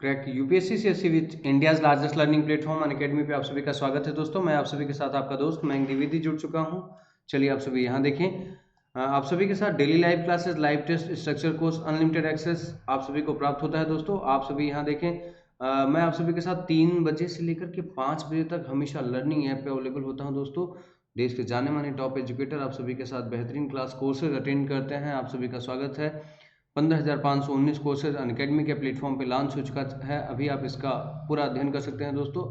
Crack UPSC CSC with India's largest learning platform Unacademy पे आप सभी का स्वागत है दोस्तों। मैं आप सभी के साथ आपका दोस्त मयंक द्विवेदी जुड़ चुका हूं। चलिए आप सभी यहां देखें। आप सभी के साथ daily live classes, live test, structure course, unlimited access आप सभी को प्राप्त होता है दोस्तों। आप सभी यहां देखें। मैं आप सभी के साथ 3 बजे से लेकर के 5 बजे तक हमेशा लर्निंग ऐप पे अवेलेबल होता हूं दोस्तों। देश के जाने माने टॉप एजुकेटर आप सभी के साथ बेहतरीन क्लास कोर्सेज अटेंड करते हैं। आप सभी का स्वागत है। 15,519 कोर्सेज अनअकैडमी के प्लेटफॉर्म पे लॉन्च हो चुका है। अभी आप इसका पूरा अध्ययन कर सकते हैं दोस्तों।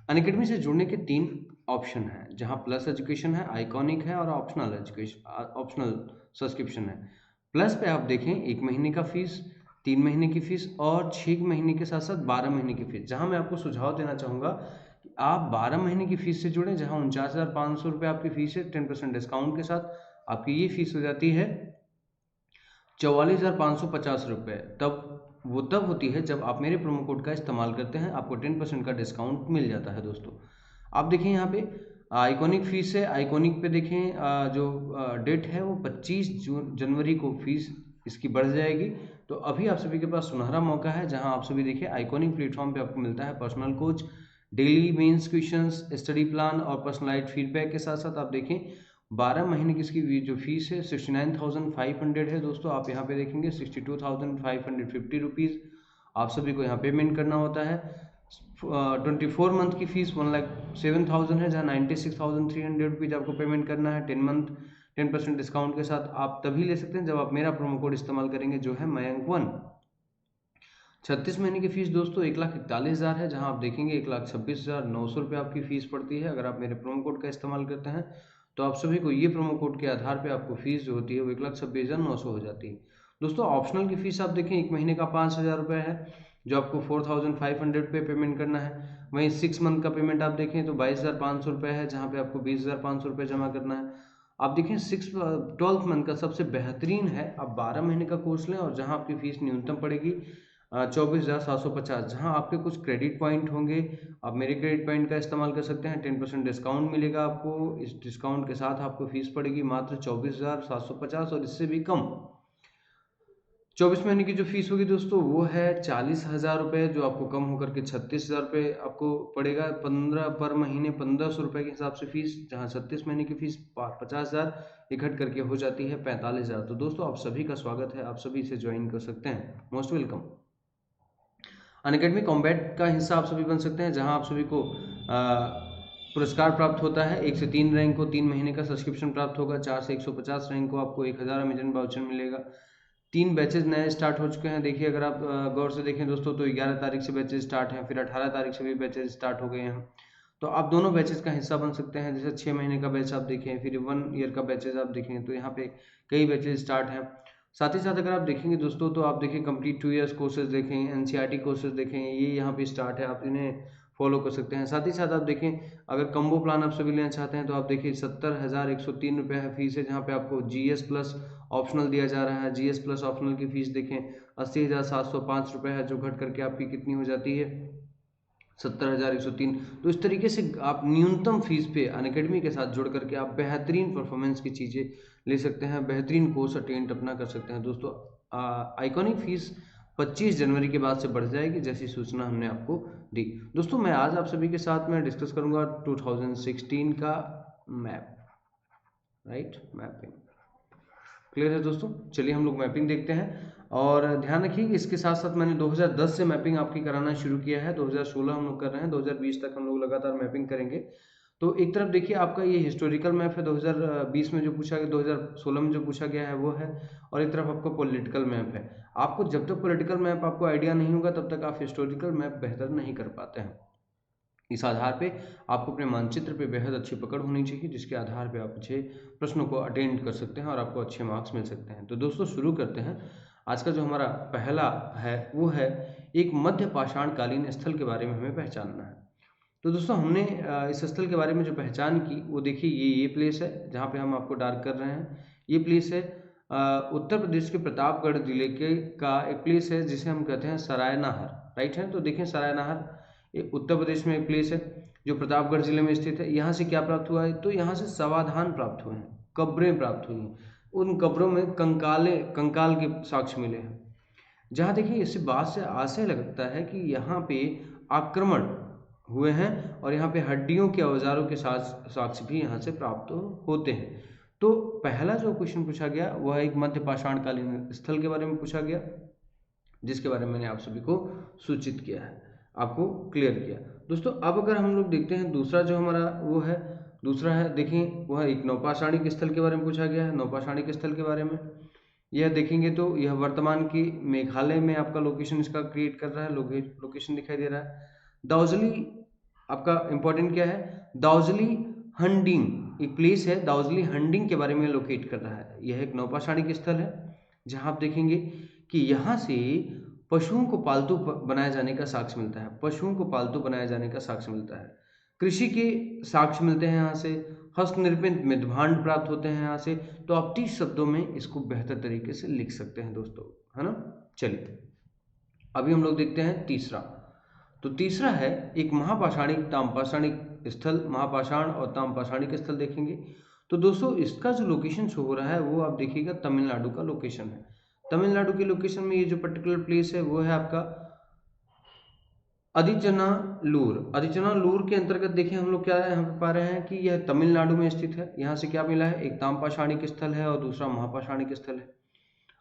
अनअकैडमी से जुड़ने के 3 ऑप्शन हैं, जहां प्लस एजुकेशन है, आइकॉनिक है और ऑप्शनल एजुकेशन, ऑप्शनल सब्सक्रिप्शन है। प्लस पे आप देखें 1 महीने का फीस, 3 महीने की फीस और 6 महीने के साथ साथ 12 महीने की फीस। जहां मैं आपको सुझाव देना चाहूँगा कि आप 12 महीने की फीस से जुड़ें, जहां 49,500 रुपये आपकी फीस है। 10% डिस्काउंट के साथ आपकी ये फीस हो जाती है 44,550 रुपये। तब होती है जब आप मेरे प्रोमो कोड का इस्तेमाल करते हैं, आपको 10% का डिस्काउंट मिल जाता है दोस्तों। आप देखें यहाँ पे आइकॉनिक फीस है। आइकॉनिक पे देखें जो डेट है वो 25 जनवरी को फीस इसकी बढ़ जाएगी। तो अभी आप सभी के पास सुनहरा मौका है, जहां आप सभी देखिए आइकॉनिक प्लेटफॉर्म पे आपको मिलता है personal coach, daily mains questions, study plan और पर्सनलाइज्ड फीडबैक के साथ साथ आप देखें 12 महीने की इसकी जो फीस है 69,500 है दोस्तों। आप यहाँ पे देखेंगे 62,550 रुपीज़ आप सभी को यहाँ पेमेंट करना होता है। 24 मंथ की फीस 1,07,000 है, जहाँ 96,300 रुपीज़ आपको पेमेंट करना है। 10% डिस्काउंट के साथ आप तभी ले सकते हैं जब आप मेरा प्रोमो कोड इस्तेमाल करेंगे, जो है मयंक1। 36 महीने की फीस दोस्तों 1,41,000 है, जहां आप देखेंगे 1,26,900 रुपये आपकी फीस पड़ती है। अगर आप मेरे प्रोमो कोड का इस्तेमाल करते हैं तो आप सभी को ये प्रोमो कोड के आधार पे आपको फीस जो होती है वो 1,26,900 हो जाती है दोस्तों। ऑप्शनल की फीस आप देखें 1 महीने का 5,000 रुपये है, जो आपको 4,500 पे पेमेंट करना है। वहीं 6 मंथ का पेमेंट आप देखें तो 22,500 रुपये है, जहाँ पे आपको 20,500 रुपये जमा करना है। आप देखें 12th मंथ का सबसे बेहतरीन है, आप 12 महीने का कोर्स लें और जहाँ आपकी फीस न्यूनतम पड़ेगी 24,750, जहाँ आपके कुछ क्रेडिट पॉइंट होंगे। आप मेरे क्रेडिट पॉइंट का इस्तेमाल कर सकते हैं। 10% डिस्काउंट मिलेगा आपको। इस डिस्काउंट के साथ आपको फीस पड़ेगी मात्र 24,750 और इससे भी कम। 24 महीने की जो फीस होगी दोस्तों वो है 40,000 रुपये, जो आपको कम होकर के 36,000 रुपये आपको पड़ेगा। 15 पर महीने 1,500 रुपये के हिसाब से फीस, जहाँ 36 महीने की फीस 50,000 इकट्ठ करके हो जाती है 45,000। तो दोस्तों आप सभी का स्वागत है, आप सभी इसे ज्वाइन कर सकते हैं। Most welcome. अनअकैडमी कॉम्बैट का हिस्सा आप सभी बन सकते हैं, जहां आप सभी को पुरस्कार प्राप्त होता है। 1 से 3 रैंक को 3 महीने का सब्सक्रिप्शन प्राप्त होगा। 4 से 150 रैंक को आपको 1,000 अमेजन वाउचर मिलेगा। 3 बैचेज नए स्टार्ट हो चुके हैं। देखिए अगर आप गौर से देखें दोस्तों तो 11 तारीख से बैचेज स्टार्ट हैं, फिर 18 तारीख से भी बैचेज स्टार्ट हो गए हैं। तो आप दोनों बैचेज का हिस्सा बन सकते हैं। जैसे 6 महीने का बैच आप देखें, फिर 1 ईयर का बैचेज आप देखें, तो यहाँ पे कई बैचेज स्टार्ट हैं। साथ ही साथ अगर आप देखेंगे दोस्तों तो आप देखिए कंप्लीट 2 इयर्स कोर्सेज देखें, एनसीईआरटी कोर्सेज देखें, ये यहाँ पे स्टार्ट है, आप इन्हें फॉलो कर सकते हैं। साथ ही साथ आप देखें अगर कम्बो प्लान आप सभी लेना चाहते हैं तो आप देखिए 70,103 रुपये है फीस है, जहाँ पे आपको जीएस प्लस ऑप्शनल दिया जा रहा है। जीएस प्लस ऑप्शनल की फीस देखें 80,705 रुपये है, जो घट करके आपकी कितनी हो जाती है 70,103। तो इस तरीके से आप न्यूनतम फीस पे अनअकैडमी के साथ जुड़ करके आप बेहतरीन परफॉर्मेंस की चीज़ें ले सकते हैं, बेहतरीन कोर्स अटेंड अपना कर सकते हैं दोस्तों। आइकॉनिक फीस 25 जनवरी के बाद से बढ़ जाएगी, जैसी सूचना हमने आपको दी दोस्तों। मैं आज आप सभी के साथ में डिस्कस करूंगा 2016 का मैप, राइट, मैपिंग। क्लियर है दोस्तों? चलिए हम लोग मैपिंग देखते हैं और ध्यान रखिए इसके साथ साथ मैंने 2010 से मैपिंग आपकी कराना शुरू किया है। 2016 हम लोग कर रहे हैं, 2020 तक हम लोग लगातार मैपिंग करेंगे। तो एक तरफ देखिए आपका ये हिस्टोरिकल मैप है, 2020 में जो पूछा गया, 2016 में जो पूछा गया है वो है, और एक तरफ आपका पॉलिटिकल मैप है। आपको जब तक पॉलिटिकल मैप आपको आइडिया नहीं होगा तब तक आप हिस्टोरिकल मैप बेहतर नहीं कर पाते हैं। इस आधार पे आपको अपने मानचित्र पे बेहद अच्छी पकड़ होनी चाहिए, जिसके आधार पे आप अच्छे प्रश्नों को अटेंड कर सकते हैं और आपको अच्छे मार्क्स मिल सकते हैं। तो दोस्तों शुरू करते हैं। आज का जो हमारा पहला है वो है एक मध्य पाषाण कालीन स्थल के बारे में हमें पहचानना है। तो दोस्तों हमने इस स्थल के बारे में जो पहचान की वो देखिए ये प्लेस है जहाँ पे हम आपको डार्क कर रहे हैं। ये प्लेस है उत्तर प्रदेश के प्रतापगढ़ जिले के का एक प्लेस है जिसे हम कहते हैं सरायनाहर, राइट है। तो देखें सरायनाहर ये उत्तर प्रदेश में एक प्लेस है जो प्रतापगढ़ जिले में स्थित है। यहाँ से क्या प्राप्त हुआ है, तो यहाँ से समाधान प्राप्त हुए हैं, कब्रें प्राप्त हुई हैं। उन कब्रों में कंकाल के साक्ष्य मिले हैं। जहाँ देखिए इस बात से आशय लगता है कि यहाँ पे आक्रमण हुए हैं और यहाँ पे हड्डियों के औजारों के साथ साक्ष्य भी यहाँ से प्राप्त होते हैं। तो पहला जो क्वेश्चन पूछा गया वह एक मध्य पाषाणकालीन स्थल के बारे में पूछा गया, जिसके बारे में मैंने आप सभी को सूचित किया है, आपको क्लियर किया। दोस्तों अब अगर हम लोग देखते हैं दूसरा जो हमारा वो है, दूसरा है देखें वह एक नौपाषाणिक स्थल के बारे में पूछा गया है। नौपाषाणिक स्थल के बारे में यह देखेंगे तो यह वर्तमान की मेघालय में आपका लोकेशन इसका क्रिएट कर रहा है, लोकेशन दिखाई दे रहा है। दाउजली आपका इंपॉर्टेंट क्या है, दाउजली हंडिंग एक प्लेस है, दाउजली हंडिंग के बारे में लोकेट कर रहा है। यह एक नौपाषाणिक स्थल है जहां आप देखेंगे कि यहाँ से पशुओं को पालतू बनाए जाने का साक्ष्य मिलता है, पशुओं को पालतू बनाए जाने का साक्ष्य मिलता है, कृषि के साक्ष्य मिलते हैं यहाँ से, हस्तनिर्मित मृदभांड प्राप्त होते हैं यहाँ से। तो आप 30 शब्दों में इसको बेहतर तरीके से लिख सकते हैं दोस्तों, है ना। चलिए अभी हम लोग देखते हैं तीसरा। तो तीसरा है एक महापाषाणिक ताम्रपाषाणिक स्थल, महापाषाण और ताम्रपाषाणिक स्थल देखेंगे। तो दोस्तों इसका जो लोकेशन शो हो रहा है वो आप देखिएगा तमिलनाडु का लोकेशन है। तमिलनाडु के लोकेशन में ये जो पर्टिकुलर प्लेस है वो है आपका अदिचनालूर। अदिचनालूर के अंतर्गत देखिए हम लोग क्या यहाँ पे पा रहे हैं कि यह तमिलनाडु में स्थित है। यहाँ से क्या मिला है, एक ताम्रपाषाणिक स्थल है और दूसरा महापाषाणिक स्थल है।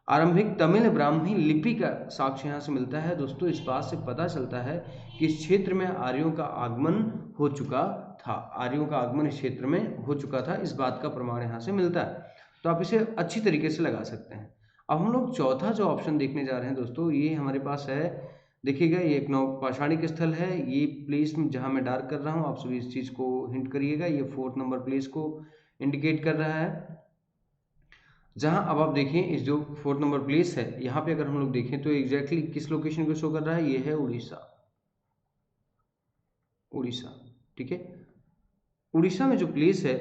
आरंभिक तमिल ब्राह्मी लिपि का साक्ष्य यहाँ से मिलता है। दोस्तों इस बात से पता चलता है कि इस क्षेत्र में आर्यों का आगमन हो चुका था, आर्यों का आगमन इस क्षेत्र में हो चुका था, इस बात का प्रमाण यहाँ से मिलता है। तो आप इसे अच्छी तरीके से लगा सकते हैं। अब हम लोग चौथा जो ऑप्शन देखने जा रहे हैं दोस्तों, ये हमारे पास है, देखिएगा ये एक नौपाषाणिक स्थल है। ये प्लेस जहाँ मैं डार्क कर रहा हूँ आप सभी इस चीज़ को हिंट करिएगा, ये 4th नंबर प्लेस को इंडिकेट कर रहा है। जहाँ अब आप देखें इस जो 4th नंबर प्लेस है यहाँ पे अगर हम लोग देखें तो एग्जैक्टली किस लोकेशन को शो कर रहा है, ये है उड़ीसा, उड़ीसा, ठीक है। उड़ीसा में जो प्लेस है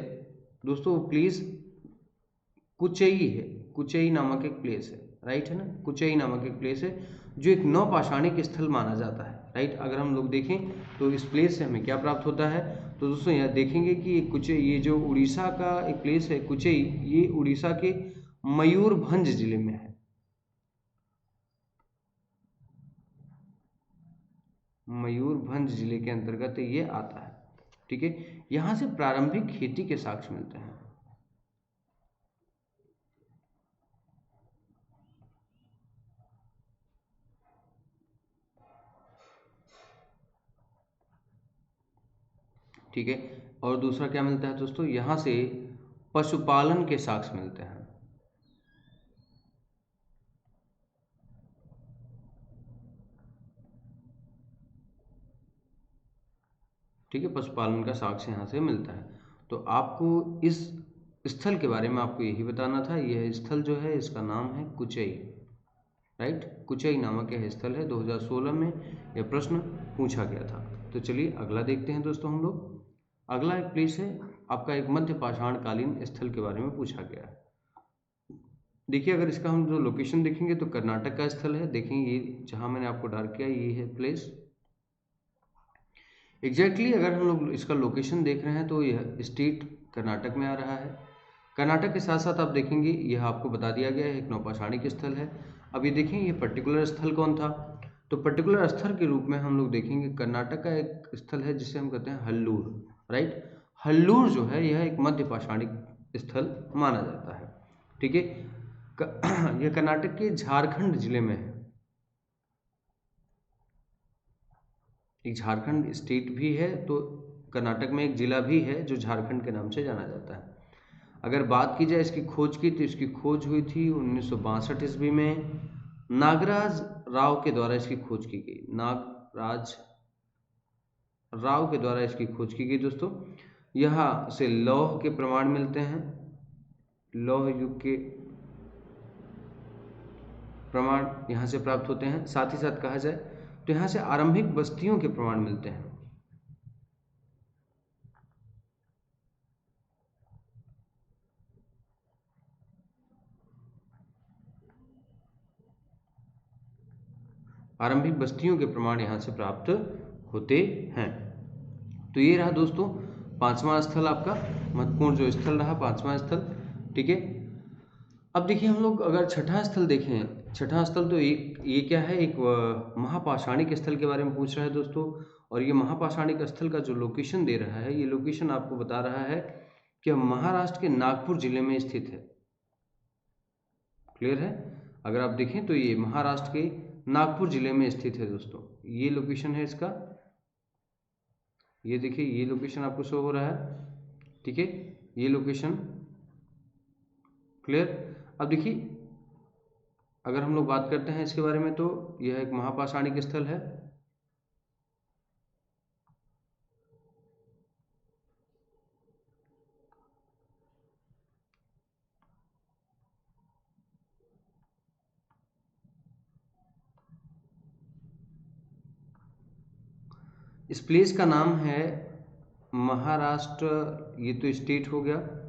दोस्तों वो प्लेस कुचई है, कुचई नामक एक प्लेस है, राइट है ना, कुचई नामक एक प्लेस है जो एक नौपाषाणिक स्थल माना जाता है, राइट। अगर हम लोग देखें तो इस प्लेस से हमें क्या प्राप्त होता है, तो दोस्तों यहाँ देखेंगे कि कुचई, ये जो उड़ीसा का एक प्लेस है कुचई, ये उड़ीसा के मयूरभंज जिले में है, मयूरभंज जिले के अंतर्गत ये आता है, ठीक है। यहाँ से प्रारंभिक खेती के साक्ष्य मिलते हैं। ठीक है, और दूसरा क्या मिलता है दोस्तों, यहाँ से पशुपालन के साक्ष्य मिलते हैं। ठीक है, पशुपालन का साक्ष्य यहाँ से मिलता है। तो आपको इस स्थल के बारे में आपको यही बताना था। यह स्थल जो है इसका नाम है कुचई, राइट, कुचई नामक यह स्थल है। 2016 में यह प्रश्न पूछा गया था। तो चलिए अगला देखते हैं दोस्तों हम लोग। अगला एक प्लेस है आपका एक मध्य पाषाणकालीन स्थल के बारे में पूछा गया है। देखिए अगर इसका हम जो लोकेशन देखेंगे तो कर्नाटक का स्थल है। देखें ये जहाँ मैंने आपको डार्क किया ये है प्लेस एग्जैक्टली। अगर हम लोग इसका लोकेशन देख रहे हैं तो यह स्टेट कर्नाटक में आ रहा है। कर्नाटक के साथ साथ आप देखेंगे यह आपको बता दिया गया है एक नौपाषाणिक स्थल है। अब ये देखें ये पर्टिकुलर स्थल कौन था, तो पर्टिकुलर स्थल के रूप में हम लोग देखेंगे कर्नाटक का एक स्थल है जिसे हम कहते हैं हल्लूर, राइट। हल्लूर जो है यह एक मध्य पाषाणिक स्थल माना जाता है, ठीक है। यह कर्नाटक के झारखंड जिले में है, एक झारखंड स्टेट भी है, तो कर्नाटक में एक जिला भी है जो झारखंड के नाम से जाना जाता है। अगर बात की जाए इसकी खोज की, तो इसकी खोज हुई थी 1962 ईस्वी में नागराज राव के द्वारा इसकी खोज की गई, नागराज राव के द्वारा इसकी खोज की गई दोस्तों। यहाँ से लौह के प्रमाण मिलते हैं, लौह युग के प्रमाण यहाँ से प्राप्त होते हैं। साथ ही साथ कहा जाए तो यहाँ से आरंभिक बस्तियों के प्रमाण मिलते हैं। आरंभिक बस्तियों के प्रमाण यहाँ से प्राप्त होते हैं। तो ये रहा दोस्तों 5वां स्थल, आपका महत्वपूर्ण जो स्थल रहा 5वां स्थल, ठीक है। अब देखिए हम लोग अगर छठा स्थल देखें, छठा स्थल तो एक ये क्या है, एक महापाषाणिक स्थल के बारे में पूछ रहा है दोस्तों। और ये महापाषाणिक स्थल का जो लोकेशन दे रहा है, ये लोकेशन आपको बता रहा है कि महाराष्ट्र के नागपुर जिले में स्थित है। क्लियर है? अगर आप देखें तो ये महाराष्ट्र के नागपुर जिले में स्थित है दोस्तों, ये लोकेशन है इसका। ये देखिए ये लोकेशन आपको शो हो रहा है, ठीक है, ये लोकेशन। क्लियर? अब देखिए अगर हम लोग बात करते हैं इसके बारे में, तो यह एक महापाषाणिक स्थल है। इस प्लेस का नाम है महाराष्ट्र, ये तो स्टेट हो गया।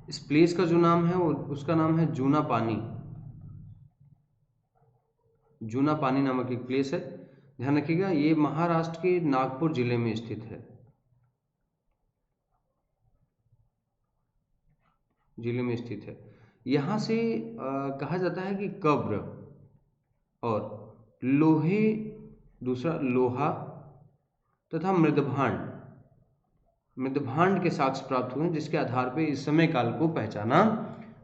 इस प्लेस का जो नाम है वो उसका नाम है जूना पानी। जूना पानी नामक एक प्लेस है, ध्यान रखिएगा। ये महाराष्ट्र के नागपुर जिले में स्थित है, जिले में स्थित है। यहाँ से कहा जाता है कि कब्र और लोहे, दूसरा लोहा तथा मृदभांड के साक्ष्य प्राप्त हुए, जिसके आधार पर इस समय काल को पहचाना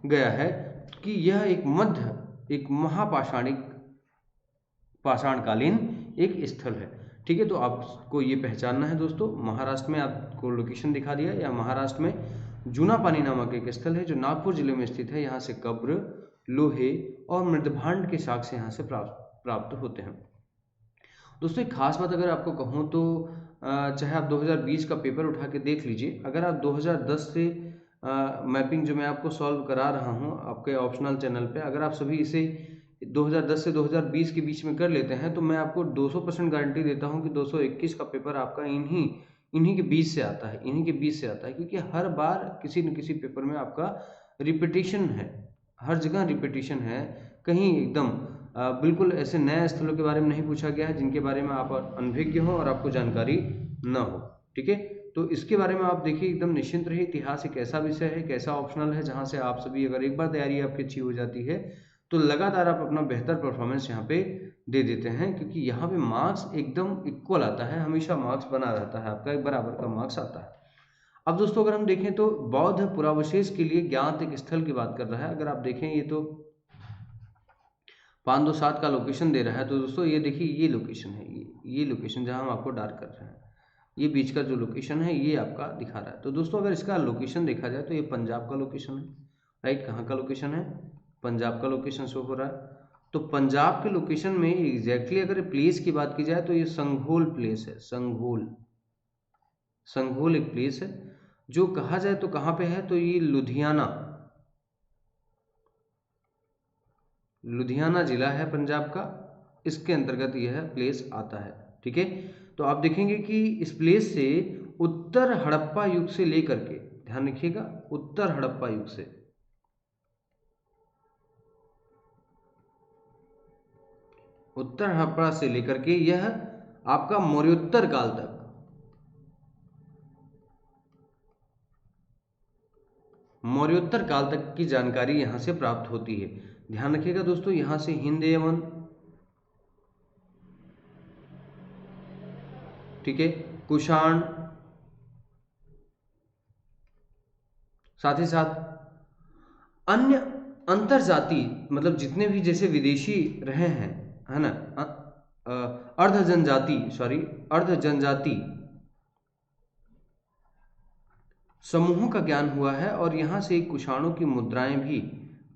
गया है कि यह एक महापाषाणिक पाषाणकालीन एक स्थल है। ठीक है, तो आपको ये पहचानना है दोस्तों। महाराष्ट्र में आपको लोकेशन दिखा दिया, या महाराष्ट्र में जूना पानी नामक एक स्थल है जो नागपुर जिले में स्थित है। यहाँ से कब्र, लोहे और मृदभांड के साक्ष्य यहाँ से प्राप्त होते हैं। दोस्तों एक खास बात अगर आपको कहूँ तो चाहे आप 2020 का पेपर उठा के देख लीजिए, अगर आप 2010 से मैपिंग जो मैं आपको सॉल्व करा रहा हूँ आपके ऑप्शनल चैनल पे, अगर आप सभी इसे 2010 से 2020 के बीच में कर लेते हैं तो मैं आपको 200% गारंटी देता हूँ कि 221 का पेपर आपका इन्हीं के बीच से आता है, इन्हीं के बीच से आता है। क्योंकि हर बार किसी न किसी पेपर में आपका रिपीटिशन है, हर जगह रिपीटिशन है। कहीं एकदम बिल्कुल ऐसे नए स्थलों के बारे में नहीं पूछा गया है जिनके बारे में आप अनभिज्ञ हो और आपको जानकारी न हो। ठीक है, तो इसके बारे में आप देखिए, एकदम निश्चिंत रहिए। इतिहास एक ऐसा विषय है, एक ऐसा ऑप्शनल है जहाँ से आप सभी अगर एक बार तैयारी आपकी अच्छी हो जाती है तो लगातार आप अपना बेहतर परफॉर्मेंस यहाँ पे दे देते हैं। क्योंकि यहाँ पे मार्क्स एकदम इक्वल आता है, हमेशा मार्क्स बना रहता है, आपका एक बराबर का मार्क्स आता है। अब दोस्तों अगर हम देखें तो बौद्ध पुरावशेष के लिए ज्ञात एक स्थल की बात कर रहा है। अगर आप देखें ये तो 527 का लोकेशन दे रहा है। तो दोस्तों ये देखिए ये लोकेशन है, ये लोकेशन जहाँ हम आपको डार्क कर रहे हैं, ये बीच का जो लोकेशन है ये आपका दिखा रहा है। तो दोस्तों अगर इसका लोकेशन देखा जाए तो ये पंजाब का लोकेशन है, राइट। कहाँ का लोकेशन है? पंजाब का लोकेशन शो हो रहा है। तो पंजाब के लोकेशन में एग्जैक्टली अगर प्लेस की बात की जाए तो ये संघोल प्लेस है। संघोल एक प्लेस है जो कहा जाए तो कहाँ पे है, तो ये लुधियाना जिला है पंजाब का, इसके अंतर्गत यह प्लेस आता है। ठीक है, तो आप देखेंगे कि इस प्लेस से उत्तर हड़प्पा युग से लेकर के, ध्यान रखिएगा, उत्तर हड़प्पा युग से लेकर के यह आपका मौर्योत्तर काल तक, मौर्योत्तर काल तक की जानकारी यहां से प्राप्त होती है। ध्यान रखिएगा दोस्तों, यहां से हिंद एवं, ठीक है, कुषाण, साथ ही साथ अन्य अंतरजाति, मतलब जितने भी जैसे विदेशी रहे हैं, है ना, अर्ध जनजाति समूहों का ज्ञान हुआ है। और यहाँ से कुषाणों की मुद्राएं भी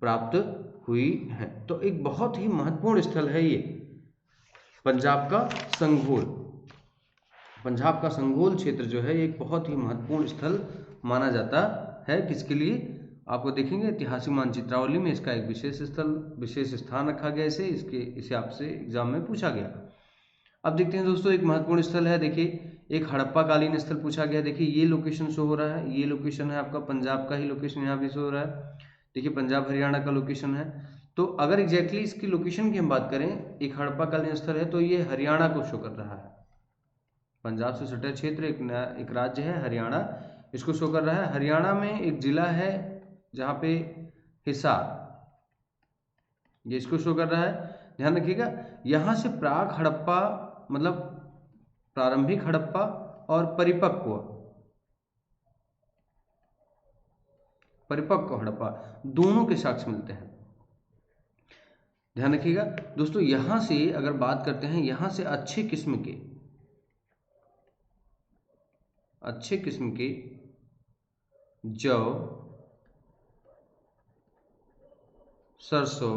प्राप्त हुई हैं। तो एक बहुत ही महत्वपूर्ण स्थल है ये पंजाब का संघोल क्षेत्र जो है एक बहुत ही महत्वपूर्ण स्थल माना जाता है। किसके लिए? आपको देखेंगे ऐतिहासिक मानचित्रावली में इसका एक विशेष स्थान रखा गया, इसे आपसे एग्जाम में पूछा गया। अब देखते हैं दोस्तों, एक महत्वपूर्ण स्थल है, देखिए एक हड़प्पा कालीन स्थल पूछा गया। देखिए ये लोकेशन शो हो रहा है, ये लोकेशन है आपका पंजाब का ही लोकेशन यहाँ भी शो हो रहा है। देखिए पंजाब हरियाणा का लोकेशन है। तो अगर एग्जैक्टली इसकी लोकेशन की हम बात करें, एक हड़प्पा कालीन स्थल है तो ये हरियाणा को शो कर रहा है। पंजाब से सटा क्षेत्र एक राज्य है हरियाणा, इसको शो कर रहा है। हरियाणा में एक जिला है जहाँ पे हिसार, ये इसको शो कर रहा है, ध्यान रखिएगा। यहाँ से प्राक हड़प्पा मतलब प्रारंभिक हड़प्पा और परिपक्व हड़प्पा दोनों के साक्ष्य मिलते हैं। ध्यान रखिएगा दोस्तों, यहां से अगर बात करते हैं, यहां से अच्छे किस्म के जौ, सरसों,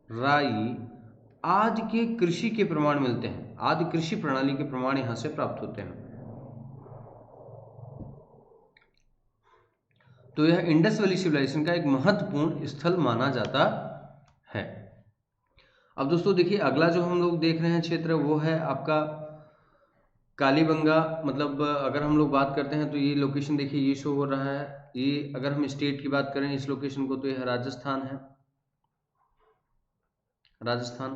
राई आदि के कृषि के प्रमाण मिलते हैं, आदि कृषि प्रणाली के प्रमाण यहां से प्राप्त होते हैं। तो यह इंडस वैली सिविलाइजेशन का एक महत्वपूर्ण स्थल माना जाता है। अब दोस्तों देखिए, अगला जो हम लोग देख रहे हैं क्षेत्र वो है आपका कालीबंगा। मतलब अगर हम लोग बात करते हैं तो ये लोकेशन देखिए, ये शो हो रहा है। ये अगर हम स्टेट की बात करें इस लोकेशन को, तो यह राजस्थान है, राजस्थान।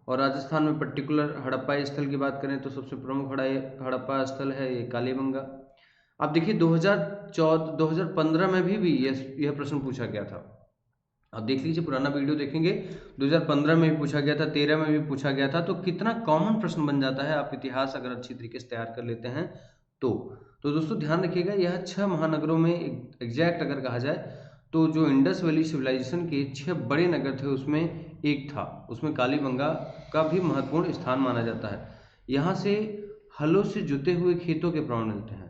और राजस्थान में पर्टिकुलर हड़प्पा स्थल की बात करें तो सबसे प्रमुख हड़प्पा स्थल है ये कालीबंगा। अब देखिए 2015 में भी यह प्रश्न पूछा गया था। आप देख लीजिए, पुराना वीडियो देखेंगे, 2015 में भी पूछा गया था, 13 में भी पूछा गया था। तो कितना कॉमन प्रश्न बन जाता है आप इतिहास अगर अच्छी तरीके से तैयार कर लेते हैं तो दोस्तों ध्यान रखिएगा, यह 6 महानगरों में एग्जैक्ट अगर कहा जाए तो जो इंडस वैली सिविलाइजेशन के 6 बड़े नगर थे उसमें एक था, उसमें कालीबंगा का भी महत्वपूर्ण स्थान माना जाता है। यहाँ से हलों से जुते हुए खेतों के प्रमाण मिलते हैं,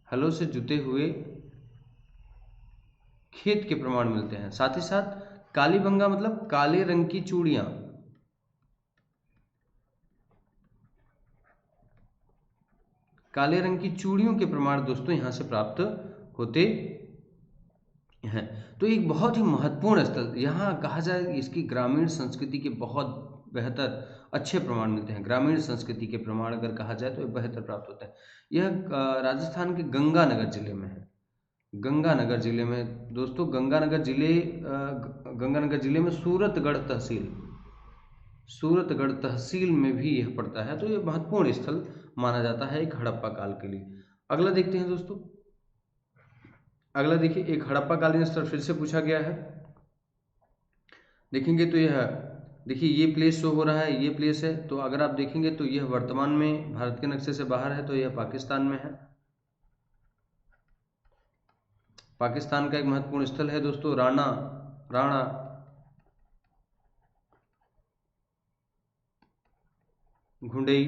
हलों से जुते हुए खेत के प्रमाण मिलते हैं। साथ ही साथ कालीबंगा मतलब काले रंग की चूड़ियां, काले रंग की चूड़ियों के प्रमाण दोस्तों यहां से प्राप्त होते हैं। तो एक बहुत ही महत्वपूर्ण स्थल, यहाँ कहा जाए इसकी ग्रामीण संस्कृति के बहुत बेहतर अच्छे प्रमाण मिलते हैं। ग्रामीण संस्कृति के प्रमाण अगर कहा जाए तो बेहतर प्राप्त होता है। यह राजस्थान के गंगानगर जिले में है, गंगानगर जिले में दोस्तों, गंगानगर जिले में सूरतगढ़ तहसील में भी यह पड़ता है। तो यह महत्वपूर्ण स्थल माना जाता है एक हड़प्पा काल के लिए। अगला देखते हैं दोस्तों, अगला देखिए, एक हड़प्पा कालीन स्थल फिर से पूछा गया है। देखेंगे तो यह देखिए, ये प्लेस शो हो रहा है, ये प्लेस है। तो अगर आप देखेंगे तो यह वर्तमान में भारत के नक्शे से बाहर है, तो यह पाकिस्तान में है। पाकिस्तान का एक महत्वपूर्ण स्थल है दोस्तों राणा घुंडई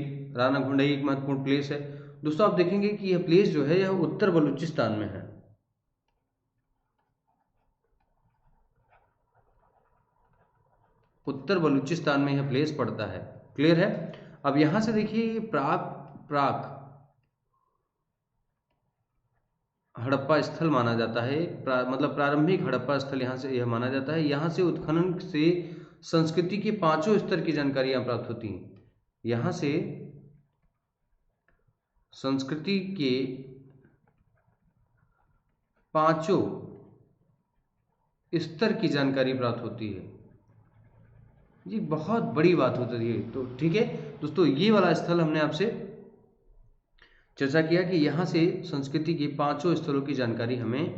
एक महत्वपूर्ण प्लेस है दोस्तों। आप देखेंगे कि यह प्लेस जो है यह उत्तर बलूचिस्तान में है, उत्तर बलूचिस्तान में यह प्लेस पड़ता है। क्लियर है। अब यहां से देखिए प्राक हड़प्पा स्थल माना जाता है, मतलब प्रारंभिक हड़प्पा स्थल यहां से यह माना जाता है। यहां से उत्खनन से संस्कृति के 5 स्तर की जानकारियां प्राप्त होती हैं। यहां से संस्कृति के 5 स्तर की जानकारी प्राप्त होती है। जी बहुत बड़ी बात होती है। तो ठीक है दोस्तों, ये वाला स्थल हमने आपसे चर्चा किया कि यहाँ से संस्कृति के 5 स्थलों की जानकारी हमें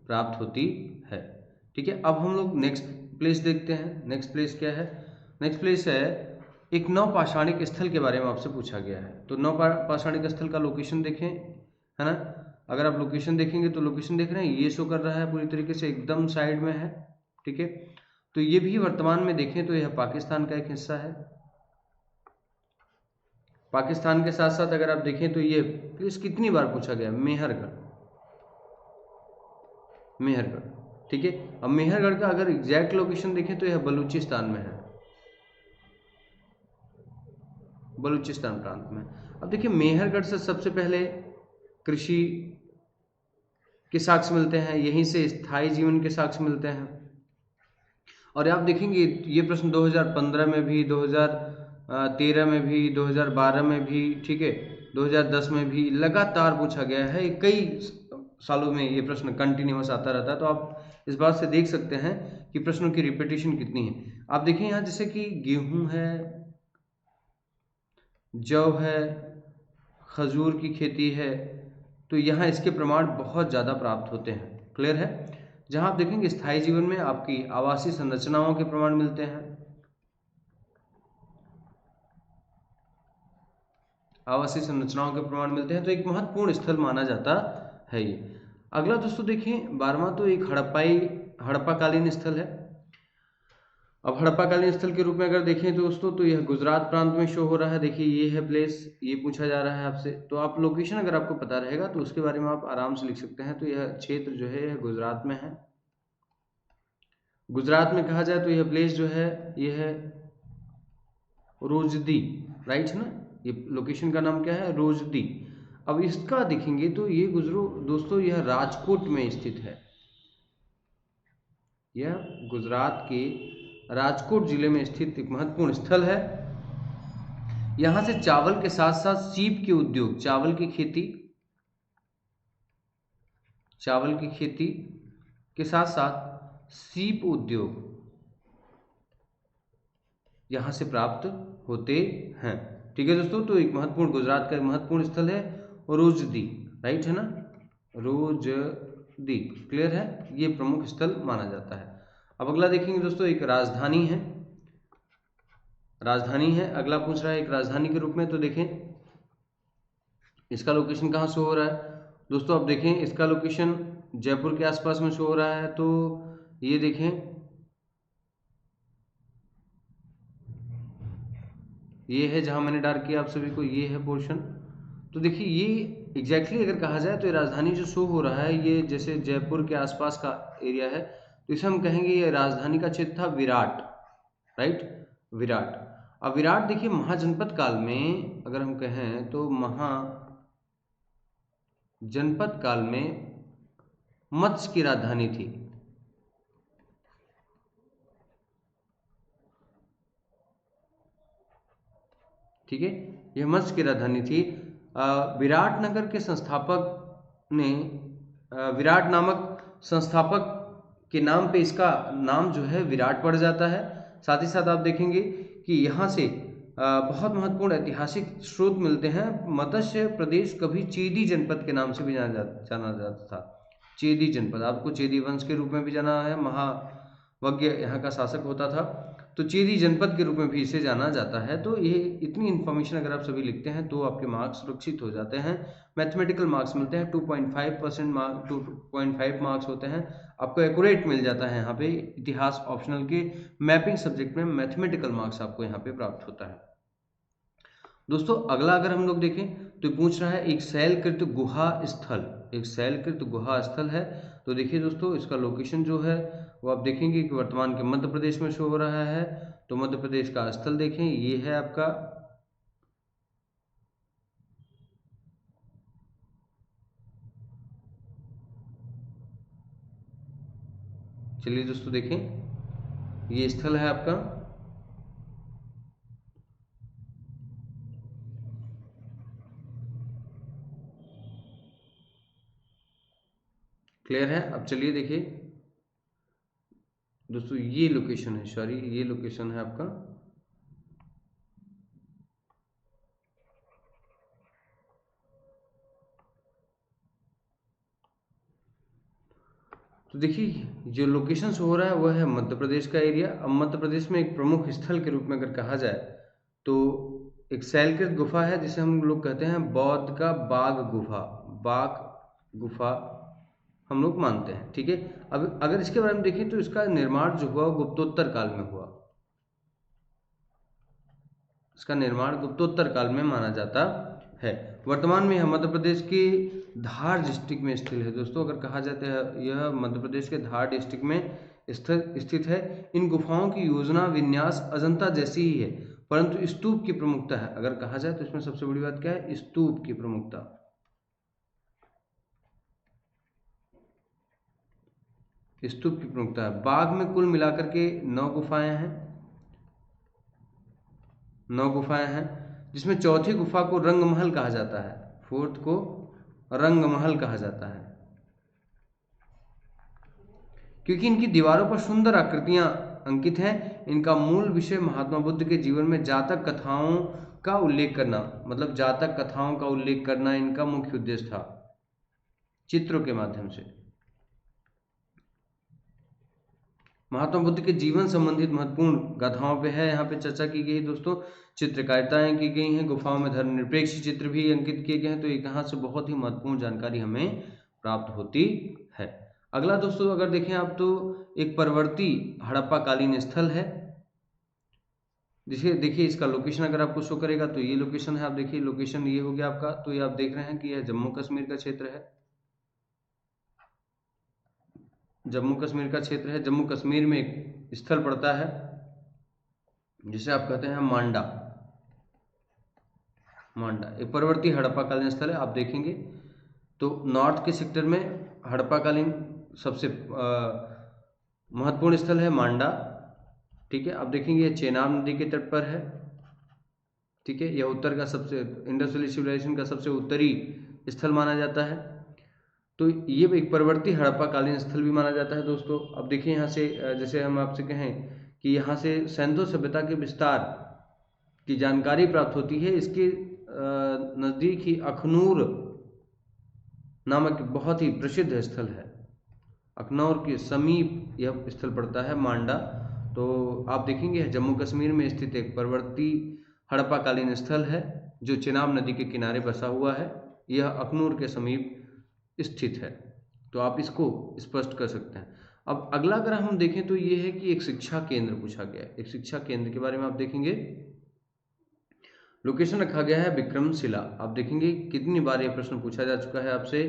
प्राप्त होती है। ठीक है, अब हम लोग नेक्स्ट प्लेस देखते हैं। नेक्स्ट प्लेस क्या है? नेक्स्ट प्लेस है एक नवपाषाणिक स्थल के बारे में आपसे पूछा गया है। तो नवपाषाणिक स्थल का लोकेशन देखें, है ना। अगर आप लोकेशन देखेंगे तो लोकेशन देख रहे हैं, ये शो कर रहा है पूरी तरीके से एकदम साइड में है। ठीक है, तो ये भी वर्तमान में देखें तो यह पाकिस्तान का एक हिस्सा है। पाकिस्तान के साथ साथ अगर आप देखें तो ये प्लेस कितनी बार पूछा गया, मेहरगढ़। ठीक है, अब मेहरगढ़ का अगर एग्जैक्ट लोकेशन देखें तो यह बलूचिस्तान में है, बलूचिस्तान प्रांत में। अब देखिए मेहरगढ़ से सबसे पहले कृषि के साक्ष्य मिलते हैं, यहीं से स्थायी जीवन के साक्ष्य मिलते हैं। और आप देखेंगे ये प्रश्न 2015 में भी, 2013 में भी, 2012 में भी, ठीक है, 2010 में भी लगातार पूछा गया है। कई सालों में ये प्रश्न कंटिन्यूअस आता रहता है। तो आप इस बात से देख सकते हैं कि प्रश्नों की रिपीटेशन कितनी है। आप देखिए यहाँ जैसे कि गेहूं है, जौ है, खजूर की खेती है, तो यहाँ इसके प्रमाण बहुत ज़्यादा प्राप्त होते हैं। क्लियर है। जहां आप देखेंगे स्थायी जीवन में आपकी आवासीय संरचनाओं के प्रमाण मिलते हैं, आवासीय संरचनाओं के प्रमाण मिलते हैं, तो एक महत्वपूर्ण स्थल माना जाता है ये। अगला दोस्तों देखें 12वां, तो एक हड़प्पाकालीन स्थल है। अब हड़प्पाकालीन स्थल के रूप में अगर देखें दोस्तों, तो यह गुजरात प्रांत में शो हो रहा है। देखिए ये है प्लेस, ये पूछा जा रहा है आपसे, तो आप लोकेशन अगर आपको पता रहेगा तो उसके बारे में आप आराम से लिख सकते हैं। तो यह क्षेत्र जो है यह गुजरात में है। गुजरात में कहा जाए तो यह प्लेस जो है यह है रोजदी, राइट है ना। ये लोकेशन का नाम क्या है, रोजदी। अब इसका देखेंगे तो ये दोस्तों यह राजकोट में स्थित है। यह गुजरात के राजकोट जिले में स्थित एक महत्वपूर्ण स्थल है। यहां से चावल के साथ साथ सीप के उद्योग, चावल की खेती के साथ साथ सीप उद्योग यहां से प्राप्त होते हैं। ठीक है दोस्तों, तो एक महत्वपूर्ण गुजरात का एक महत्वपूर्ण स्थल है रोजदी, राइट है ना, रोजदी, क्लियर है, ये प्रमुख स्थल माना जाता है। अब अगला देखेंगे दोस्तों, एक राजधानी है। अगला पूछ रहा है एक राजधानी के रूप में, तो देखें इसका लोकेशन कहाँ शो हो रहा है दोस्तों। अब देखें इसका लोकेशन जयपुर के आसपास में शो हो रहा है। तो ये देखें, ये है जहां मैंने डार्क किया आप सभी को, ये है पोर्शन। तो देखिए ये एग्जैक्टली अगर कहा जाए तो ये राजधानी जो शो हो रहा है ये जैसे जयपुर के आसपास का एरिया है, तो इसे हम कहेंगे ये राजधानी का क्षेत्र था विराट, राइट, विराट। अब विराट देखिए महाजनपद काल में अगर हम कहें तो महाजनपद काल में मत्स्य की राजधानी थी। ठीक है, यह मत्स्य की राजधानी थी। विराट नगर के संस्थापक ने विराट नामक संस्थापक के नाम पे इसका नाम जो है विराट पड़ जाता है। साथ ही साथ आप देखेंगे कि यहाँ से बहुत महत्वपूर्ण ऐतिहासिक स्रोत मिलते हैं। मत्स्य प्रदेश कभी चेदी जनपद के नाम से भी जाना जाता था। चेदी जनपद, आपको चेदी वंश के रूप में भी जाना है, महावज्ञ यहाँ का शासक होता था, तो चेदी जनपद के रूप में भी इसे जाना जाता है। तो ये इतनी इन्फॉर्मेशन अगर आप सभी लिखते हैं तो आपके मार्क्स सुरक्षित हो जाते हैं। मैथमेटिकल मार्क्स मिलते हैं 2.5% मार्क्स, 2.5 मार्क्स होते हैं, आपको एक्यूरेट मिल जाता है। यहाँ पे इतिहास ऑप्शनल के मैपिंग सब्जेक्ट में मैथमेटिकल मार्क्स आपको यहाँ पे प्राप्त होता है। दोस्तों अगला अगर हम लोग देखें तो पूछ रहा है एक शैलकृत गुहा स्थल, एक शैलकृत गुहा स्थल है। तो देखिए दोस्तों इसका लोकेशन जो है वो आप देखेंगे कि वर्तमान के मध्य प्रदेश में शो हो रहा है। तो मध्य प्रदेश का स्थल देखें, ये है आपका चलिए दोस्तों देखें ये स्थल है आपका, क्लियर है। अब चलिए देखिए दोस्तों ये लोकेशन है, सॉरी ये लोकेशन है आपका तो देखिए जो लोकेशन शो हो रहा है वह है मध्य प्रदेश का एरिया। अब मध्य प्रदेश में एक प्रमुख स्थल के रूप में अगर कहा जाए तो एक शैलकृत गुफा है जिसे हम लोग कहते हैं बौद्ध का बाघ गुफा हम लोग मानते हैं। ठीक है, अब अगर इसके बारे में देखें तो इसका निर्माण जो हुआ वो गुप्तोत्तर काल में हुआ, इसका निर्माण गुप्तोत्तर काल में माना जाता है। वर्तमान में यह मध्य प्रदेश के धार डिस्ट्रिक्ट में स्थित है। दोस्तों अगर कहा जाता है यह मध्य प्रदेश के धार डिस्ट्रिक्ट में स्थित है। इन गुफाओं की योजना विन्यास अजंता जैसी ही है, परंतु स्तूप की प्रमुखता है। अगर कहा जाए तो इसमें सबसे बड़ी बात क्या है, स्तूप की प्रमुखता, स्तूप की प्रमुखता है। बाग में कुल मिलाकर के 9 गुफाएं हैं, जिसमें चौथी गुफा को रंगमहल कहा जाता है, फोर्थ को रंगमहल कहा जाता है, क्योंकि इनकी दीवारों पर सुंदर आकृतियां अंकित हैं। इनका मूल विषय महात्मा बुद्ध के जीवन में जातक कथाओं का उल्लेख करना, मतलब जातक कथाओं का उल्लेख करना इनका मुख्य उद्देश्य था, चित्रों के माध्यम से। महात्मा बुद्ध के जीवन संबंधित महत्वपूर्ण गाथाओं पे है यहाँ पे चर्चा की गई दोस्तों। चित्रकारिताएं की गई हैं, गुफाओं में धर्मनिरपेक्ष चित्र भी अंकित किए गए हैं। तो यहाँ से बहुत ही महत्वपूर्ण जानकारी हमें प्राप्त होती है। अगला दोस्तों अगर देखें आप तो एक परवर्ती हड़प्पा कालीन स्थल है, जिसे देखिए इसका लोकेशन अगर आपको शो करेगा तो ये लोकेशन है। आप देखिए लोकेशन ये हो गया आपका, तो ये आप देख रहे हैं कि यह जम्मू कश्मीर का क्षेत्र है। जम्मू कश्मीर का क्षेत्र है। जम्मू कश्मीर में एक स्थल पड़ता है जिसे आप कहते हैं मांडा। मांडा एक परवर्ती हड़प्पाकालीन स्थल है। आप देखेंगे तो नॉर्थ के सेक्टर में हड़प्पाकालीन सबसे महत्वपूर्ण स्थल है मांडा। ठीक है, आप देखेंगे ये चेनाब नदी के तट पर है। ठीक है, यह उत्तर का सबसे इंडस वैली सिविलाइजेशन का सबसे उत्तरी स्थल माना जाता है। तो ये एक परवर्ती हड़प्पाकालीन स्थल भी माना जाता है दोस्तों। अब देखिए यहाँ से जैसे हम आपसे कहें कि यहाँ से सिंधु सभ्यता के विस्तार की जानकारी प्राप्त होती है। इसके नज़दीक ही अखनूर नामक बहुत ही प्रसिद्ध स्थल है। अखनौर के समीप यह स्थल पड़ता है मांडा। तो आप देखेंगे जम्मू कश्मीर में स्थित एक परवर्ती हड़प्पाकालीन स्थल है जो चेनाब नदी के किनारे बसा हुआ है। यह अखनूर के समीप स्थित है। तो आप इसको स्पष्ट कर सकते हैं। अब अगला अगर हम देखें तो ये है कि एक शिक्षा केंद्र पूछा गया है। एक शिक्षा केंद्र के बारे में आप देखेंगे, लोकेशन रखा गया है विक्रमशिला। आप देखेंगे कितनी बार यह प्रश्न पूछा जा चुका है आपसे,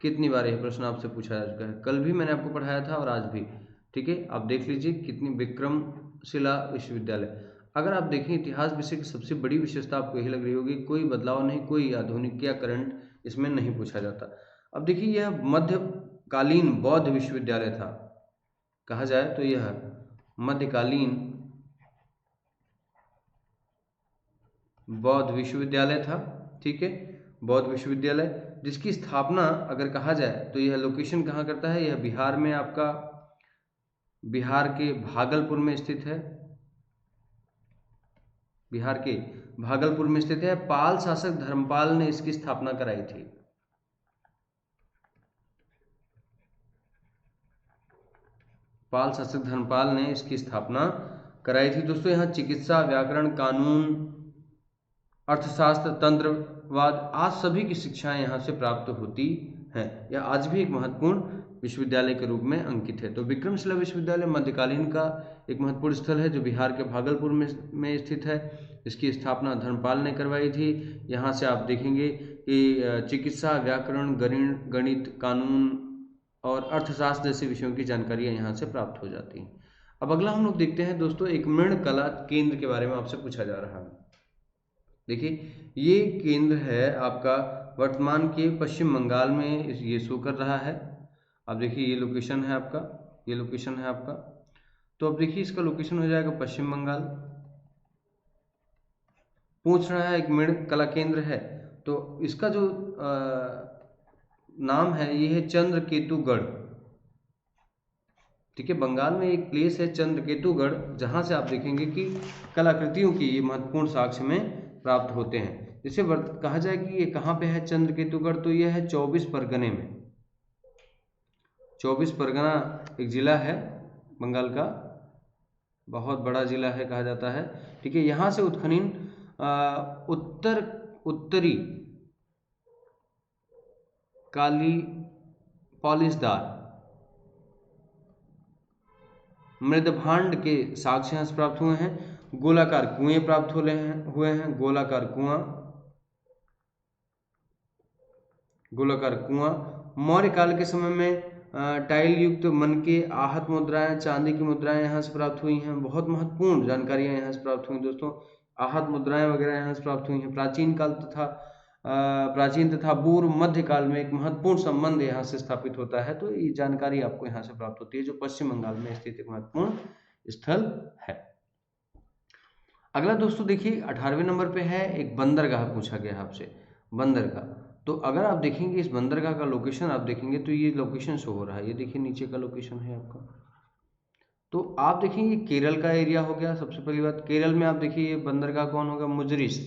कितनी बार यह प्रश्न आपसे पूछा जा चुका है। कल भी मैंने आपको पढ़ाया था और आज भी। ठीक है, आप देख लीजिए कितनी विक्रमशिला विश्वविद्यालय। अगर आप देखें इतिहास विषय की सबसे बड़ी विशेषता आपको यही लग रही होगी, कोई बदलाव नहीं, कोई आधुनिकीकरण इसमें नहीं पूछा जाता। अब देखिए यह मध्यकालीन बौद्ध विश्वविद्यालय था। कहा जाए तो यह मध्यकालीन बौद्ध विश्वविद्यालय था। ठीक है, बौद्ध विश्वविद्यालय जिसकी स्थापना अगर कहा जाए तो यह लोकेशन कहाँ करता है, यह बिहार में आपका बिहार के भागलपुर में स्थित है। बिहार के भागलपुर में स्थित है। पाल शासक धर्मपाल ने इसकी स्थापना कराई थी। पाल शासक धर्मपाल ने इसकी स्थापना कराई थी दोस्तों। यहाँ चिकित्सा, व्याकरण, कानून, अर्थशास्त्र, तंत्रवाद आज सभी की शिक्षाएं यहाँ से प्राप्त होती हैं। यह आज भी एक महत्वपूर्ण विश्वविद्यालय के रूप में अंकित है। तो विक्रमशिला विश्वविद्यालय मध्यकालीन का एक महत्वपूर्ण स्थल है जो बिहार के भागलपुर में स्थित है। इसकी स्थापना धर्मपाल ने करवाई थी। यहाँ से आप देखेंगे कि चिकित्सा, व्याकरण, गणित, कानून और अर्थशास्त्र जैसे विषयों की जानकारियाँ यहाँ से प्राप्त हो जाती हैं। अब अगला हम लोग देखते हैं दोस्तों, एक मृण कला केंद्र के बारे में आपसे पूछा जा रहा है। देखिए ये केंद्र है आपका वर्तमान के पश्चिम बंगाल में ये शो कर रहा है। अब देखिए ये लोकेशन है आपका, ये लोकेशन है आपका। तो अब देखिए इसका लोकेशन हो जाएगा पश्चिम बंगाल। पूछ रहा है एक मृण कला केंद्र है, तो इसका जो नाम है ये है चंद्रकेतुगढ़। ठीक है, बंगाल में एक प्लेस है चंद्रकेतुगढ़, जहां से आप देखेंगे कि कलाकृतियों की ये महत्वपूर्ण साक्ष्य में प्राप्त होते हैं। जैसे कहा जाए कि ये कहाँ पे है चंद्रकेतुगढ़, तो यह है 24 परगने में। 24 परगना एक जिला है बंगाल का, बहुत बड़ा जिला है कहा जाता है। ठीक है, यहाँ से उत्खनन उत्तरी काली पॉलिशदार मृदभांड के साक्ष्य यहाँ से प्राप्त हुए हैं। गोलाकार कुएं प्राप्त हुए हैं। गोलाकार कुआं। मौर्य काल के समय में टाइल युक्त मन के आहत मुद्राएं, चांदी की मुद्राएं यहाँ से प्राप्त हुई हैं। बहुत महत्वपूर्ण जानकारियां यहाँ से प्राप्त हुई दोस्तों। आहत मुद्राएं वगैरह यहाँ से प्राप्त हुई हैं। प्राचीन तथा पूर्व मध्य काल में एक महत्वपूर्ण संबंध यहाँ से स्थापित होता है। तो ये जानकारी आपको यहाँ से प्राप्त होती है, जो पश्चिम बंगाल में स्थित एक महत्वपूर्ण स्थल है। अगला दोस्तों देखिए 18वें नंबर पे है एक बंदरगाह पूछा गया है आपसे, बंदरगाह। तो अगर आप देखेंगे इस बंदरगाह का लोकेशन आप देखेंगे तो ये लोकेशन शो हो रहा है, ये देखिए नीचे का लोकेशन है आपका। तो आप देखेंगे केरल का एरिया हो गया। सबसे पहली बात, केरल में आप देखिए बंदरगाह कौन होगा, मुजरिस।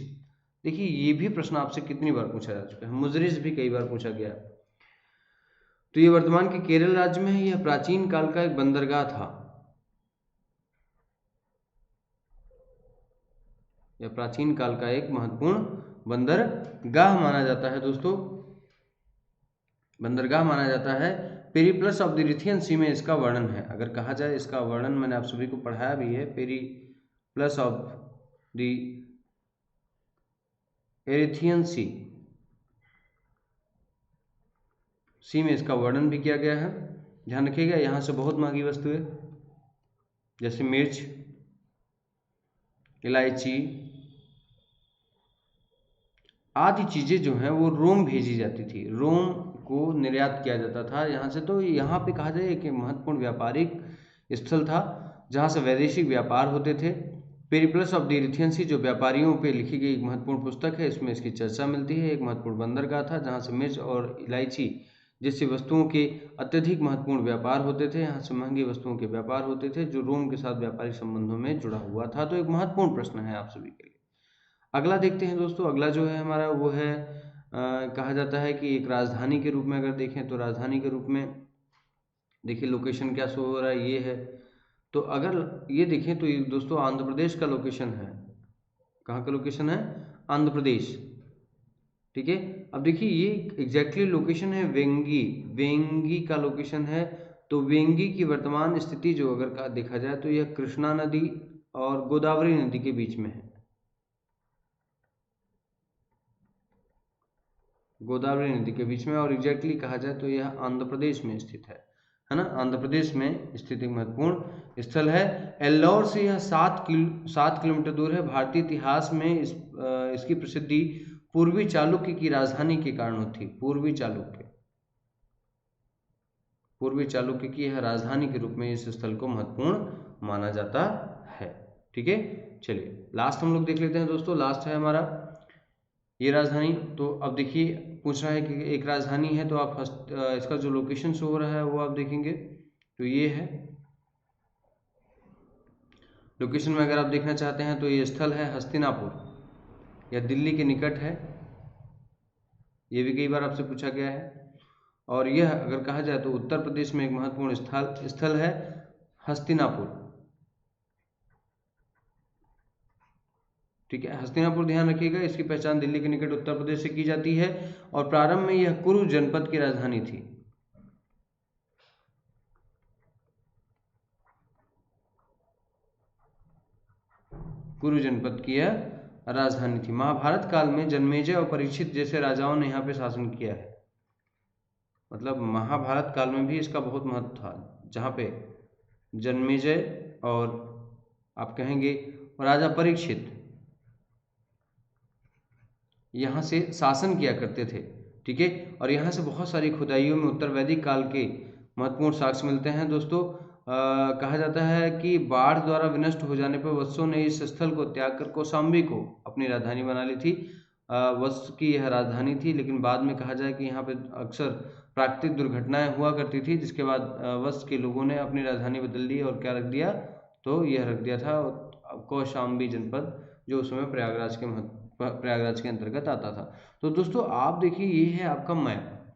देखिए ये भी प्रश्न आपसे कितनी बार पूछा जा चुका है, मुजरिस भी कई बार पूछा गया। तो ये वर्तमान के केरल राज्य में है। यह प्राचीन काल का एक बंदरगाह था। या प्राचीन काल का एक महत्वपूर्ण बंदरगाह माना जाता है दोस्तों, बंदरगाह माना जाता है। पेरिप्लस ऑफ द इरिथियन सी में इसका वर्णन है। अगर कहा जाए इसका वर्णन मैंने आप सभी को पढ़ाया भी है, पेरिप्लस ऑफ द इरिथियन सी में इसका वर्णन भी किया गया है। ध्यान रखिएगा, यहाँ से बहुत महंगी वस्तुएं जैसे मिर्च, इलायची आदि चीज़ें जो हैं वो रोम भेजी जाती थी, रोम को निर्यात किया जाता था यहाँ से। तो यहाँ पे कहा जाए कि महत्वपूर्ण व्यापारिक स्थल था जहाँ से वैदेशिक व्यापार होते थे। पेरिप्लस ऑफ द इरिथियन सी जो व्यापारियों पे लिखी गई एक महत्वपूर्ण पुस्तक है, इसमें इसकी चर्चा मिलती है। एक महत्वपूर्ण बंदरगाह था जहाँ से मिर्च और इलायची जैसी वस्तुओं के अत्यधिक महत्वपूर्ण व्यापार होते थे, यहाँ से महंगी वस्तुओं के व्यापार होते थे जो रोम के साथ व्यापारिक संबंधों में जुड़ा हुआ था। तो एक महत्वपूर्ण प्रश्न है आप सभी के लिए। अगला देखते हैं दोस्तों, अगला जो है हमारा वो है कहा जाता है कि एक राजधानी के रूप में अगर देखें तो राजधानी के रूप में देखिए लोकेशन क्या शो हो रहा है, ये है। तो अगर ये देखें तो ये दोस्तों आंध्र प्रदेश का लोकेशन है। कहाँ का लोकेशन है? आंध्र प्रदेश, ठीक है। अब देखिए ये एग्जैक्टली लोकेशन है वेंगी, वेंगी का लोकेशन है। तो वेंगी की वर्तमान स्थिति जो अगर देखा जाए तो यह कृष्णा नदी और गोदावरी नदी के बीच में है, गोदावरी नदी के बीच में। और एग्जैक्टली कहा जाए तो यह आंध्र प्रदेश में स्थित है ना, आंध्र प्रदेश में स्थित एक महत्वपूर्ण स्थल है। एल्लौर से यह 7 किलोमीटर दूर है। भारतीय इतिहास में इसकी प्रसिद्धि पूर्वी चालुक्य की राजधानी के कारण थी। पूर्वी चालुक्य की यह राजधानी के रूप में इस स्थल को महत्वपूर्ण माना जाता है, ठीक है। चलिए लास्ट हम लोग देख लेते हैं दोस्तों, लास्ट है हमारा ये राजधानी। तो अब देखिए पूछ रहा है कि एक राजधानी है तो आप इसका जो लोकेशन शो हो रहा है वो आप देखेंगे तो ये है लोकेशन में। अगर आप देखना चाहते हैं तो ये स्थल है हस्तिनापुर, या दिल्ली के निकट है। ये भी कई बार आपसे पूछा गया है। और यह अगर कहा जाए तो उत्तर प्रदेश में एक महत्वपूर्ण स्थल है हस्तिनापुर, ठीक है। हस्तिनापुर ध्यान रखिएगा, इसकी पहचान दिल्ली के निकट उत्तर प्रदेश से की जाती है। और प्रारंभ में यह कुरु जनपद की राजधानी थी। कुरु जनपद की यह राजधानी थी। महाभारत काल में जन्मेजय और परीक्षित जैसे राजाओं ने यहाँ पे शासन किया है। मतलब महाभारत काल में भी इसका बहुत महत्व था, जहाँ पे जन्मेजय और आप कहेंगे राजा परीक्षित यहाँ से शासन किया करते थे, ठीक है। और यहाँ से बहुत सारी खुदाइयों में उत्तर वैदिक काल के महत्वपूर्ण साक्ष्य मिलते हैं दोस्तों। कहा जाता है कि बाढ़ द्वारा विनष्ट हो जाने पर वत्सों ने इस स्थल को त्याग कर कौशाम्बी को अपनी राजधानी बना ली थी। वत्स की यह राजधानी थी, लेकिन बाद में कहा जाए कि यहाँ पे अक्सर प्राकृतिक दुर्घटनाएं हुआ करती थी, जिसके बाद वत्स के लोगों ने अपनी राजधानी बदल ली और क्या रख दिया, तो यह रख दिया था कौशाम्बी जनपद, जो उस समय प्रयागराज के अंतर्गत आता था। तो दोस्तों आप देखिए ये है आपका मैप।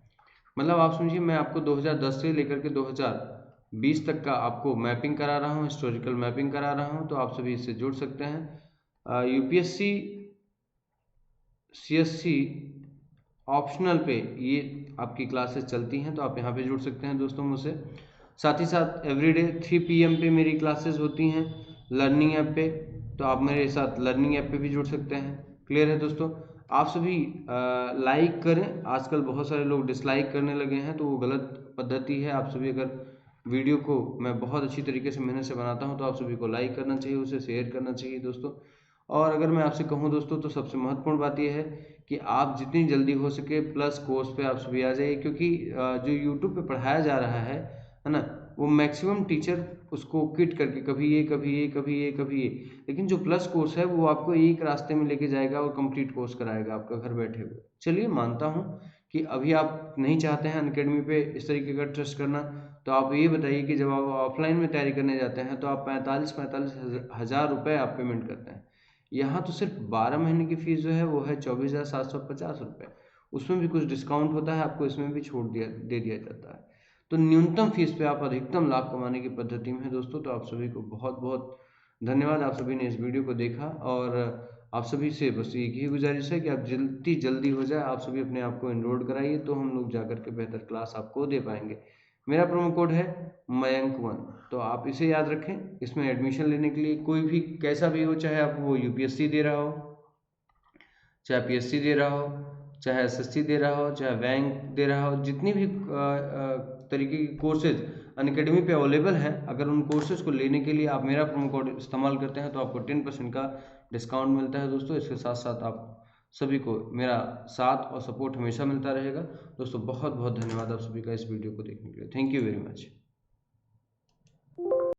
मतलब आप समझिए मैं आपको 2010 से लेकर के 2020 तक का आपको मैपिंग करा रहा हूँ, हिस्टोरिकल मैपिंग करा रहा हूँ। तो आप सभी इससे जुड़ सकते हैं। यूपीएससी सीएससी ऑप्शनल पे ये आपकी क्लासेस चलती हैं, तो आप यहाँ पे जुड़ सकते हैं दोस्तों मुझसे। साथ ही साथ एवरीडे 3 PM पे मेरी क्लासेस होती हैं लर्निंग ऐप पे, तो आप मेरे साथ लर्निंग ऐप पे भी जुड़ सकते हैं। क्लियर है दोस्तों? आप सभी लाइक करें। आजकल बहुत सारे लोग डिसलाइक करने लगे हैं, तो वो गलत पद्धति है। आप सभी अगर वीडियो को मैं बहुत अच्छी तरीके से मेहनत से बनाता हूं तो आप सभी को लाइक करना चाहिए, उसे शेयर करना चाहिए दोस्तों। और अगर मैं आपसे कहूं दोस्तों तो सबसे महत्वपूर्ण बात यह है कि आप जितनी जल्दी हो सके प्लस कोर्स पे आप सभी आ जाइए, क्योंकि जो यूट्यूब पे पढ़ाया जा रहा है ना, वो मैक्सिमम टीचर उसको किट करके कभी ये कभी ये कभी ये कभी ये, लेकिन जो प्लस कोर्स है वो आपको एक रास्ते में लेके जाएगा और कंप्लीट कोर्स कराएगा आपका घर बैठे हुए। चलिए मानता हूँ कि अभी आप नहीं चाहते हैं अनअकैडमी पे इस तरीके का ट्रस्ट करना, तो आप ये बताइए कि जब आप ऑफलाइन में तैयारी करने जाते हैं तो आप 45 हज़ार रुपये आप पेमेंट करते हैं। यहाँ तो सिर्फ 12 महीने की फीस जो है वो है 24,750 रुपये। उसमें भी कुछ डिस्काउंट होता है, आपको इसमें भी छूट दे दिया जाता है। तो न्यूनतम फीस पे आप अधिकतम लाभ कमाने की पद्धति में है दोस्तों। तो आप सभी को बहुत बहुत धन्यवाद, आप सभी ने इस वीडियो को देखा। और आप सभी से बस एक ही गुजारिश है कि आप जल्दी जल्दी हो जाए, आप सभी अपने आप को एनरोल कराइए, तो हम लोग जाकर के बेहतर क्लास आपको दे पाएंगे। मेरा प्रोमो कोड है मयंक1, तो आप इसे याद रखें। इसमें एडमिशन लेने के लिए कोई भी कैसा भी हो, चाहे आप वो यूपीएससी दे रहा हो, चाहे पीएससी दे रहा हो, चाहे एसएससी दे रहा हो, चाहे बैंक दे रहा हो, जितनी भी तरीके की कोर्सेज अनअकैडमी पे अवेलेबल हैं, अगर उन कोर्सेज को लेने के लिए आप मेरा प्रोमो कोड इस्तेमाल करते हैं तो आपको 10% का डिस्काउंट मिलता है दोस्तों। इसके साथ साथ आप सभी को मेरा साथ और सपोर्ट हमेशा मिलता रहेगा दोस्तों। बहुत बहुत धन्यवाद आप सभी का इस वीडियो को देखने के लिए। Thank you very much.